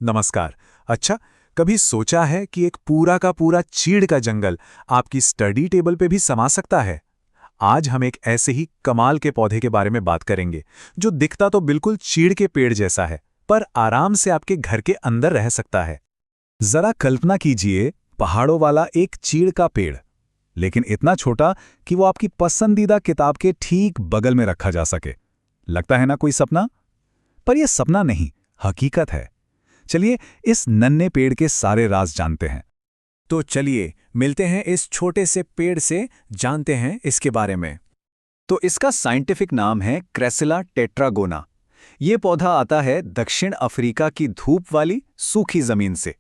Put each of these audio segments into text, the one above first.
नमस्कार। अच्छा, कभी सोचा है कि एक पूरा का पूरा चीड़ का जंगल आपकी स्टडी टेबल पे भी समा सकता है? आज हम एक ऐसे ही कमाल के पौधे के बारे में बात करेंगे, जो दिखता तो बिल्कुल चीड़ के पेड़ जैसा है, पर आराम से आपके घर के अंदर रह सकता है। जरा कल्पना कीजिए, पहाड़ों वाला एक चीड़ का पेड़, लेकिन इतना छोटा कि वो आपकी पसंदीदा किताब के ठीक बगल में रखा जा सके। लगता है ना कोई सपना? पर यह सपना नहीं, हकीकत है। चलिए इस नन्हे पेड़ के सारे राज जानते हैं। तो चलिए मिलते हैं इस छोटे से पेड़ से, जानते हैं इसके बारे में। तो इसका साइंटिफिक नाम है क्रेसिला टेट्रागोना। ये पौधा आता है दक्षिण अफ्रीका की धूप वाली सूखी जमीन से,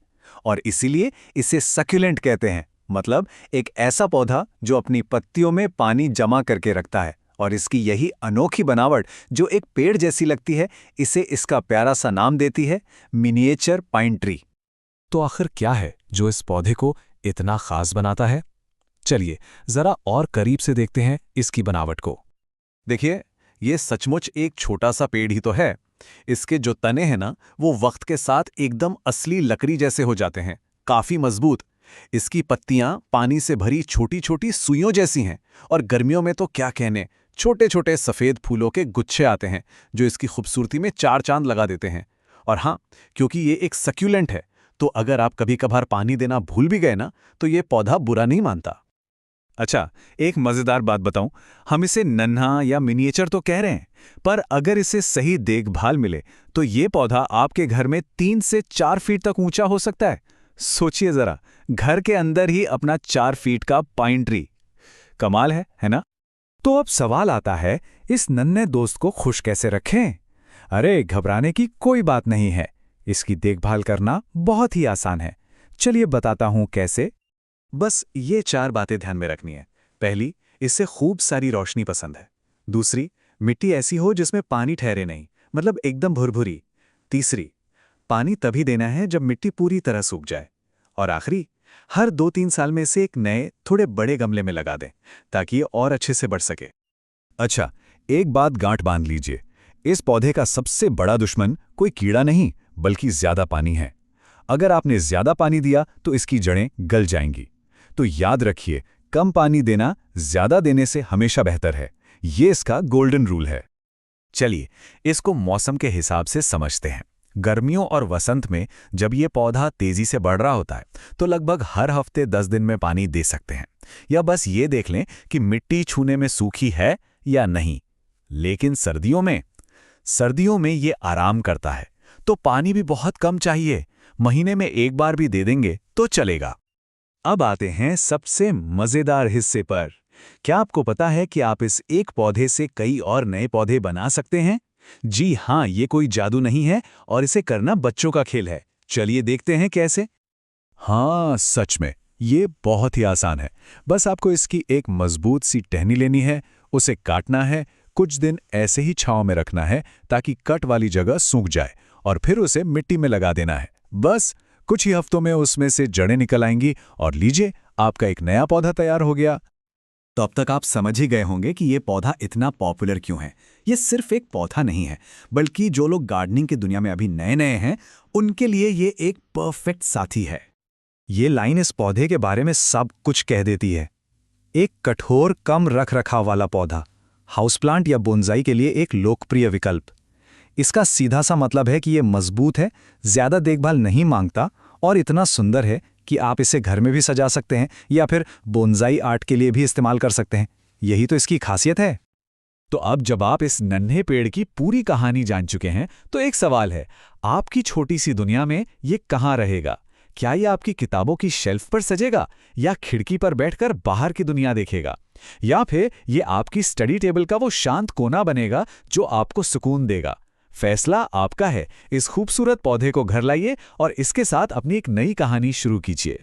और इसीलिए इसे सक्यूलेंट कहते हैं। मतलब एक ऐसा पौधा जो अपनी पत्तियों में पानी जमा करके रखता है, और इसकी यही अनोखी बनावट जो एक पेड़ जैसी लगती है, इसे इसका प्यारा सा नाम देती है मिनिएचर पाइन ट्री। तो आखिर क्या है जो इस पौधे को इतना खास बनाता है? चलिए जरा और करीब से देखते हैं इसकी बनावट को। देखिए, ये सचमुच एक छोटा सा पेड़ ही तो है। इसके जो तने हैं ना, वो वक्त के साथ एकदम असली लकड़ी जैसे हो जाते हैं, काफी मजबूत। इसकी पत्तियां पानी से भरी छोटी छोटी सुइयों जैसी हैं, और गर्मियों में तो क्या कहने, छोटे छोटे सफेद फूलों के गुच्छे आते हैं जो इसकी खूबसूरती में चार चांद लगा देते हैं। और हाँ, क्योंकि ये एक सक्यूलेंट है, तो अगर आप कभी कभार पानी देना भूल भी गए ना, तो ये पौधा बुरा नहीं मानता। अच्छा, एक मजेदार बात बताऊं, हम इसे नन्हा या मिनिएचर तो कह रहे हैं, पर अगर इसे सही देखभाल मिले तो ये पौधा आपके घर में 3 से 4 फीट तक ऊंचा हो सकता है। सोचिए जरा, घर के अंदर ही अपना 4 फीट का पाइन ट्री। कमाल है ना? तो अब सवाल आता है, इस नन्हे दोस्त को खुश कैसे रखें? अरे घबराने की कोई बात नहीं है, इसकी देखभाल करना बहुत ही आसान है। चलिए बताता हूं कैसे। बस ये 4 बातें ध्यान में रखनी है। पहली, इसे खूब सारी रोशनी पसंद है। दूसरी, मिट्टी ऐसी हो जिसमें पानी ठहरे नहीं, मतलब एकदम भुरभुरी। तीसरी, पानी तभी देना है जब मिट्टी पूरी तरह सूख जाए। और आखिरी, हर 2-3 साल में से एक नए थोड़े बड़े गमले में लगा दें, ताकि ये और अच्छे से बढ़ सके। अच्छा, एक बात गांठ बांध लीजिए, इस पौधे का सबसे बड़ा दुश्मन कोई कीड़ा नहीं, बल्कि ज्यादा पानी है। अगर आपने ज्यादा पानी दिया तो इसकी जड़ें गल जाएंगी। तो याद रखिए, कम पानी देना ज्यादा देने से हमेशा बेहतर है। ये इसका गोल्डन रूल है। चलिए इसको मौसम के हिसाब से समझते हैं। गर्मियों और वसंत में जब ये पौधा तेजी से बढ़ रहा होता है, तो लगभग हर हफ्ते 10 दिन में पानी दे सकते हैं, या बस ये देख लें कि मिट्टी छूने में सूखी है या नहीं। लेकिन सर्दियों में ये आराम करता है, तो पानी भी बहुत कम चाहिए। महीने में एक बार भी दे देंगे तो चलेगा। अब आते हैं सबसे मजेदार हिस्से पर। क्या आपको पता है कि आप इस एक पौधे से कई और नए पौधे बना सकते हैं? जी हाँ, ये कोई जादू नहीं है, और इसे करना बच्चों का खेल है। चलिए देखते हैं कैसे। हाँ, सच में ये बहुत ही आसान है। बस आपको इसकी एक मजबूत सी टहनी लेनी है, उसे काटना है, कुछ दिन ऐसे ही छांव में रखना है ताकि कट वाली जगह सूख जाए, और फिर उसे मिट्टी में लगा देना है। बस कुछ ही हफ्तों में उसमें से जड़ें निकल आएंगी, और लीजिए आपका एक नया पौधा तैयार हो गया। तो अब तक आप समझ ही गए होंगे कि ये पौधा इतना पॉपुलर क्यों है। ये सिर्फ एक पौधा नहीं है, बल्कि जो लोग गार्डनिंग की दुनिया में अभी नए नए हैं, उनके लिए ये एक परफेक्ट साथी है। ये लाइन इस पौधे के बारे में सब कुछ कह देती है। एक कठोर कम रख रखाव वाला पौधा, हाउस प्लांट या बोनसाई के लिए एक लोकप्रिय विकल्प। इसका सीधा सा मतलब है कि ये मजबूत है, ज्यादा देखभाल नहीं मांगता, और इतना सुंदर है कि आप इसे घर में भी सजा सकते हैं या फिर बोनसाई आर्ट के लिए भी इस्तेमाल कर सकते हैं। यही तो इसकी खासियत है। तो अब जब आप इस नन्हे पेड़ की पूरी कहानी जान चुके हैं, तो एक सवाल है, आपकी छोटी सी दुनिया में ये कहाँ रहेगा? क्या ये आपकी किताबों की शेल्फ पर सजेगा, या खिड़की पर बैठकर बाहर की दुनिया देखेगा, या फिर ये आपकी स्टडी टेबल का वो शांत कोना बनेगा जो आपको सुकून देगा? फैसला आपका है। इस खूबसूरत पौधे को घर लाइए और इसके साथ अपनी एक नई कहानी शुरू कीजिए।